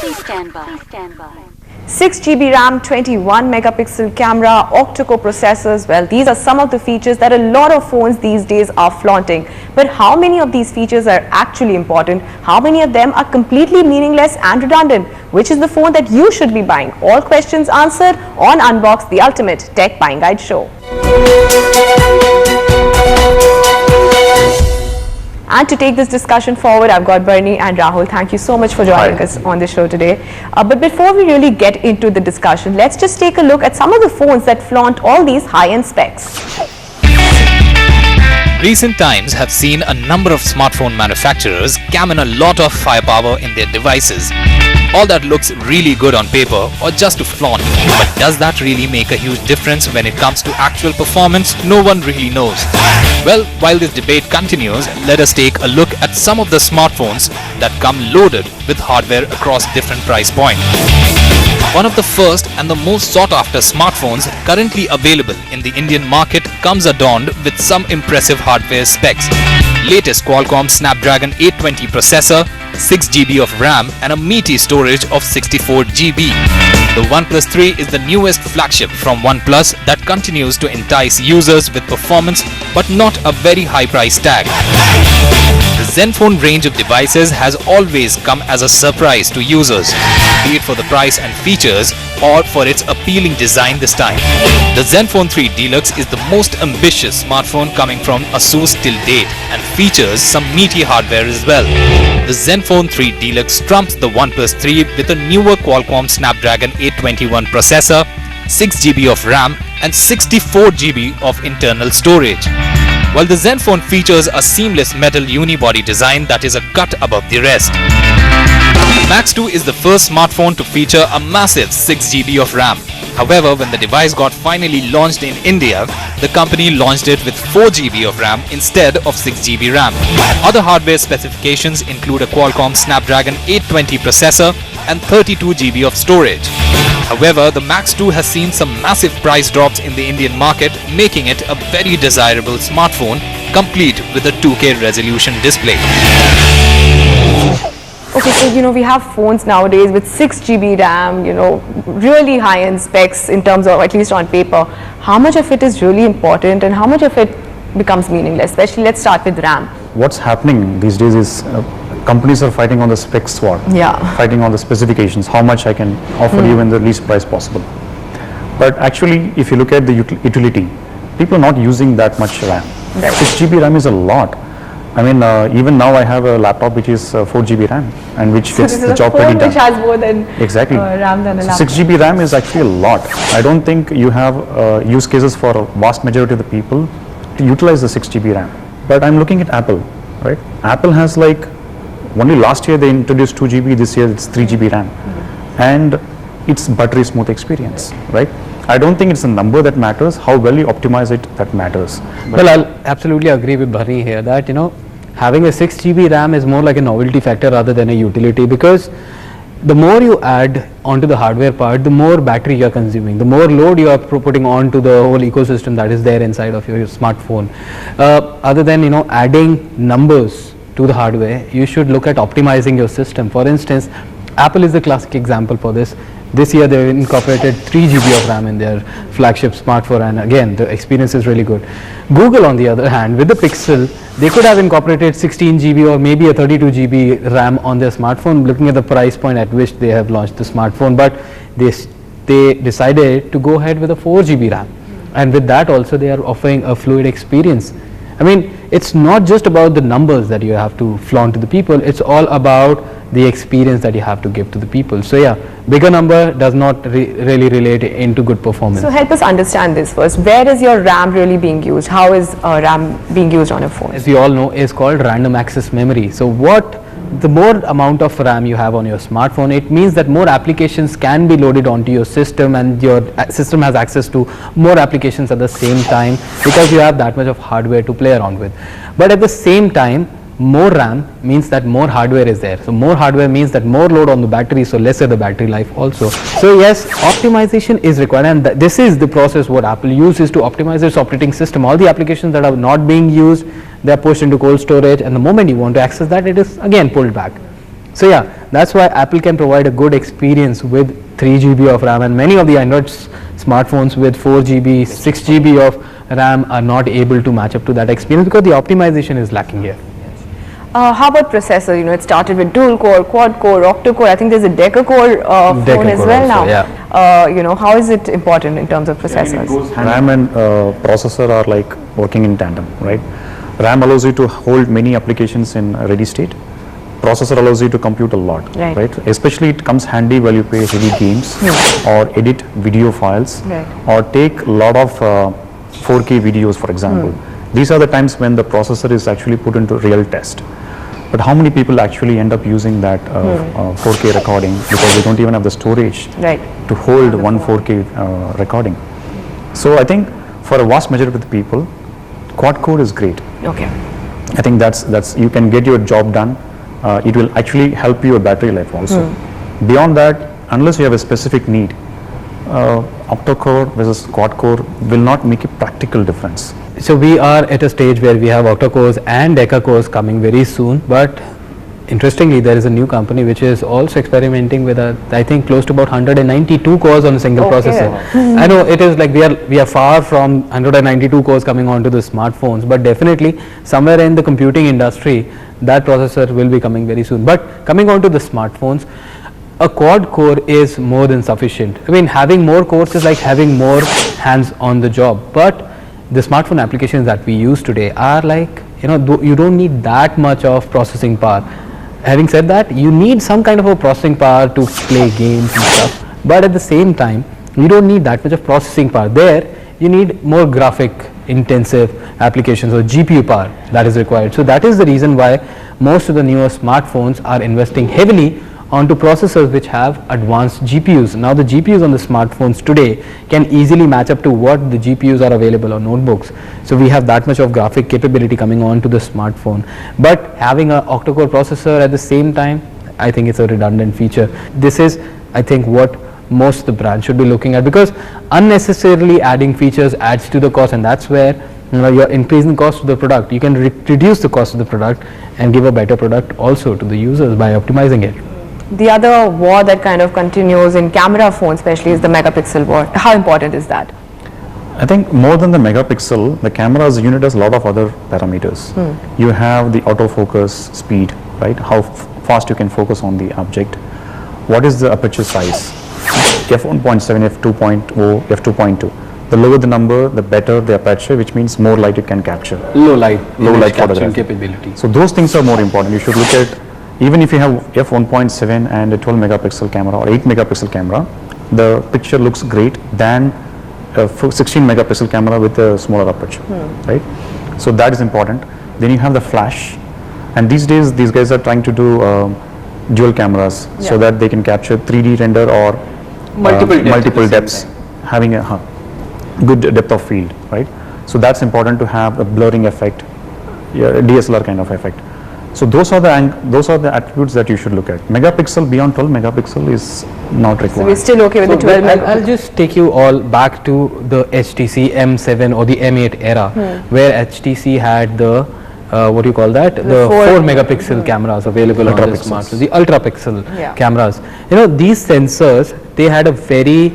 Please stand by. 6GB RAM, 21 megapixel camera, octa-core processors. Well, these are some of the features that a lot of phones these days are flaunting. But how many of these features are actually important? How many of them are completely meaningless and redundant? Which is the phone that you should be buying? All questions answered on Unboxed, the ultimate tech buying guide show. And to take this discussion forward, I've got Bernie and Rahul. Thank you so much for joining us on the show today. But before we really get into the discussion, let's just take a look at some of the phones that flaunt all these high-end specs. Recent times have seen a number of smartphone manufacturers cam in a lot of firepower in their devices. All that looks really good on paper or just to flaunt. But does that really make a huge difference when it comes to actual performance? No one really knows. Well, while this debate continues, let us take a look at some of the smartphones that come loaded with hardware across different price points. One of the first and the most sought after smartphones currently available in the Indian market comes adorned with some impressive hardware specs. Latest Qualcomm Snapdragon 820 processor, 6GB of RAM and a meaty storage of 64GB. The OnePlus 3 is the newest flagship from OnePlus that continues to entice users with performance but not a very high price tag. The Zenfone range of devices has always come as a surprise to users, be it for the price and features or for its appealing design this time. The Zenfone 3 Deluxe is the most ambitious smartphone coming from Asus till date and features some meaty hardware as well. The Zenfone 3 Deluxe trumps the OnePlus 3 with a newer Qualcomm Snapdragon 821 processor, 6GB of RAM and 64GB of internal storage. While the Zenfone features a seamless metal unibody design that is a cut above the rest. Max 2 is the first smartphone to feature a massive 6GB of RAM. However, when the device got finally launched in India, the company launched it with 4GB of RAM instead of 6GB RAM. Other hardware specifications include a Qualcomm Snapdragon 820 processor and 32GB of storage. However, the Max 2 has seen some massive price drops in the Indian market, making it a very desirable smartphone, complete with a 2K resolution display. Okay, so we have phones nowadays with 6GB RAM, really high-end specs in terms of, at least on paper. How much of it is really important and how much of it becomes meaningless? Especially, let's start with RAM. What's happening these days is companies are fighting on the specs war, fighting on the specifications, how much I can offer you in the least price possible. But actually, if you look at the utility, people are not using that much RAM. 6GB RAM is a lot. I mean, even now I have a laptop which is 4GB RAM and which gets the job pretty done. Which has more than RAM than a laptop. 6GB RAM is actually a lot. I don't think you have use cases for a vast majority of the people to utilize the 6GB RAM. But I'm looking at Apple, right? Apple has only last year they introduced 2GB, this year it's 3GB RAM. And it's buttery smooth experience, right? I don't think it's the number that matters, how well you optimize it that matters. Well, I'll absolutely agree with Bharni here that, having a 6GB RAM is more like a novelty factor rather than a utility, because the more you add onto the hardware part, the more battery you are consuming, the more load you are putting onto the whole ecosystem that is there inside of your smartphone. Other than, adding numbers to the hardware, you should look at optimizing your system. For instance, Apple is the classic example for this. This year they incorporated 3GB of RAM in their flagship smartphone, and again the experience is really good. Google, on the other hand, with the Pixel, they could have incorporated 16GB or maybe a 32GB RAM on their smartphone, looking at the price point at which they have launched the smartphone, but they decided to go ahead with a 4GB RAM, and with that also they are offering a fluid experience. I mean, it's not just about the numbers that you have to flaunt to the people, it's all about the experience that you have to give to the people. So yeah, bigger number does not really relate into good performance. So help us understand this first. Where is your RAM really being used? How is RAM being used on a phone? As we all know, is called random access memory. So the more amount of RAM you have on your smartphone, it means that more applications can be loaded onto your system, and your system has access to more applications at the same time because you have that much of hardware to play around with. But at the same time, more RAM means that more hardware is there. So more hardware means that more load on the battery, so lesser the battery life also. So yes, optimization is required, and this is the process what Apple uses to optimize its operating system. All the applications that are not being used, they are pushed into cold storage, and the moment you want to access that, it is again pulled back. So yeah, that's why Apple can provide a good experience with 3 GB of RAM, and many of the Android smartphones with 4 GB, 6 GB of RAM are not able to match up to that experience because the optimization is lacking here. How about processor? You know, it started with dual core, quad core, octa core. I think there's a deca core phone as well also, now. yeah. You know, how is it important in terms of processors? RAM and processor are like working in tandem, right? RAM allows you to hold many applications in ready state. Processor allows you to compute a lot, right? Especially it comes handy while you play heavy games or edit video files or take a lot of 4K videos, for example. These are the times when the processor is actually put into real test. But how many people actually end up using that 4K recording because they don't even have the storage to hold one 4K recording. So I think for a vast majority of the people, quad core is great. Okay. I think that's you can get your job done. It will actually help your battery life also. Beyond that, unless you have a specific need, octa-core versus quad-core will not make a practical difference. So we are at a stage where we have octa-cores and deca-cores coming very soon, but interestingly there is a new company which is also experimenting with I think close to about 192 cores on a single processor. I know it is like we are far from 192 cores coming onto the smartphones, but definitely somewhere in the computing industry that processor will be coming very soon. But coming on to the smartphones, a quad core is more than sufficient. I mean, having more cores is like having more hands on the job, but the smartphone applications that we use today are like, you know, you don't need that much of processing power. Having said that, you need some kind of a processing power to play games and stuff, but at the same time you don't need that much of processing power. There you need more graphic intensive applications or GPU power that is required. So that is the reason why most of the newer smartphones are investing heavily onto processors which have advanced GPUs. Now the GPUs on the smartphones today can easily match up to what the GPUs are available on notebooks. So we have that much of graphic capability coming on to the smartphone. But having an octa-core processor at the same time, I think it's a redundant feature. This is, I think, what most of the brands should be looking at, because unnecessarily adding features adds to the cost, and that's where you're increasing the cost of the product. You can reduce the cost of the product and give a better product also to the users by optimizing it. The other war that kind of continues in camera phones especially is the megapixel war. How important is that? I think more than the megapixel, the camera as a unit has a lot of other parameters. You have the autofocus speed, right? How fast you can focus on the object. What is the aperture size? f1.7, f2.0, f2.2. The lower the number, the better the aperture, which means more light you can capture. Low light photography capability. So those things are more important. You should look at, even if you have f1.7 and a 12 megapixel camera or 8 megapixel camera, the picture looks great than a 16 megapixel camera with a smaller aperture, right? So that is important. Then you have the flash, and these days these guys are trying to do dual cameras so that they can capture 3D render or multiple depths, having a good depth of field, right? So that's important to have a blurring effect, DSLR kind of effect. So those are the attributes that you should look at. Megapixel beyond 12 megapixel is not required. So we're still okay with the 12 megapixel. I'll just take you all back to the HTC M7 or the M8 era, where HTC had the what do you call that? The 4 megapixel cameras available on the smartphones, the ultra pixel cameras. You know, these sensors, they had a very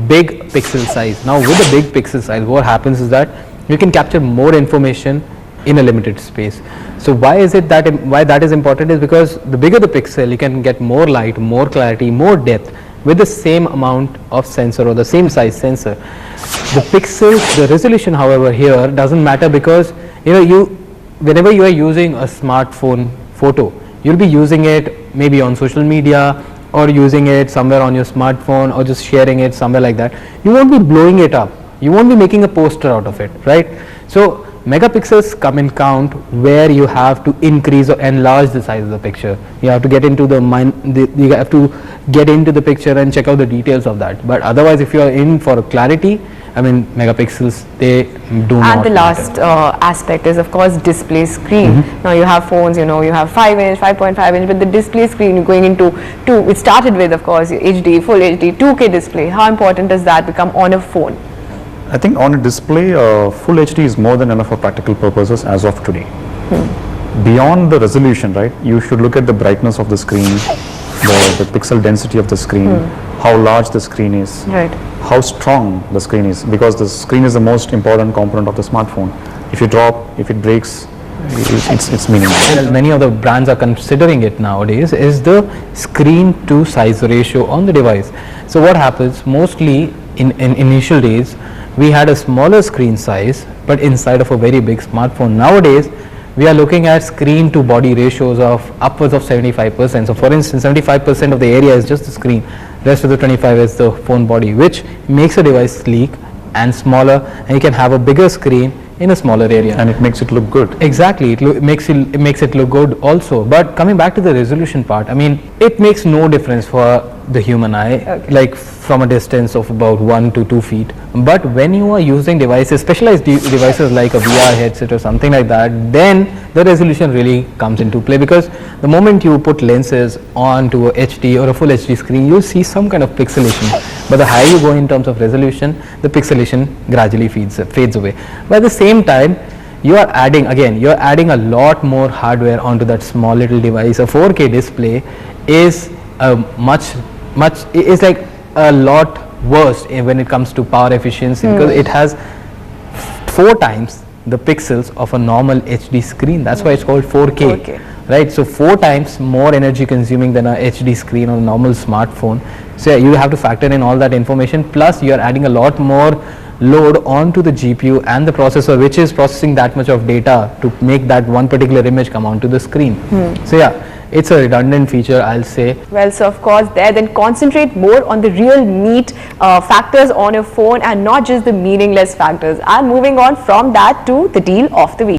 big pixel size. Now with the big pixel size, what happens is that you can capture more information in a limited space. So why is it that why that is important is because the bigger the pixel, you can get more light, more clarity, more depth with the same amount of sensor or the same size sensor. The pixel, the resolution, however, here doesn't matter, because whenever you are using a smartphone photo, you'll be using it maybe on social media or using it somewhere on your smartphone or just sharing it somewhere like that. You won't be blowing it up. You won't be making a poster out of it, right? So megapixels come in count where you have to increase or enlarge the size of the picture. You have to get into you have to get into the picture and check out the details of that. But otherwise, if you are in for clarity, I mean, megapixels, they do not. And the last aspect is, of course, display screen. Now you have phones, you have 5-inch, 5.5-inch, but the display screen going into it started with, of course, HD, full HD, 2K display. How important does that become on a phone? I think on a display, full HD is more than enough for practical purposes as of today. beyond the resolution, right, you should look at the brightness of the screen, the pixel density of the screen, how large the screen is, Right. how strong the screen is, because the screen is the most important component of the smartphone. If you drop, if it breaks, it's meaningless. Well, many of the brands are considering it nowadays is the screen to size ratio on the device. So what happens mostly in initial days, we had a smaller screen size but inside of a very big smartphone. Nowadays we are looking at screen to body ratios of upwards of 75%. So for instance, 75% of the area is just the screen, rest of the 25 is the phone body, which makes a device sleek and smaller, and you can have a bigger screen in a smaller area. And it makes it look good. Exactly, it makes it look good also. But coming back to the resolution part, I mean, it makes no difference for the human eye, like from a distance of about 1 to 2 feet. But when you are using devices, specialized devices like a VR headset or something like that, then the resolution really comes into play, because the moment you put lenses onto a HD or a full HD screen, you'll see some kind of pixelation. But the higher you go in terms of resolution, the pixelation gradually fades away. But at the same time, you are adding a lot more hardware onto that small little device. A 4K display is is like a lot worse when it comes to power efficiency, because it has 4 times the pixels of a normal HD screen. That's why it's called 4K. Right, so 4 times more energy consuming than a HD screen on a normal smartphone. So yeah, you have to factor in all that information, plus you are adding a lot more load onto the GPU and the processor, which is processing that much of data to make that one particular image come onto the screen. So yeah, it's a redundant feature, I'll say. Well, so of course then concentrate more on the real meat factors on your phone and not just the meaningless factors. And moving on from that to the deal of the week.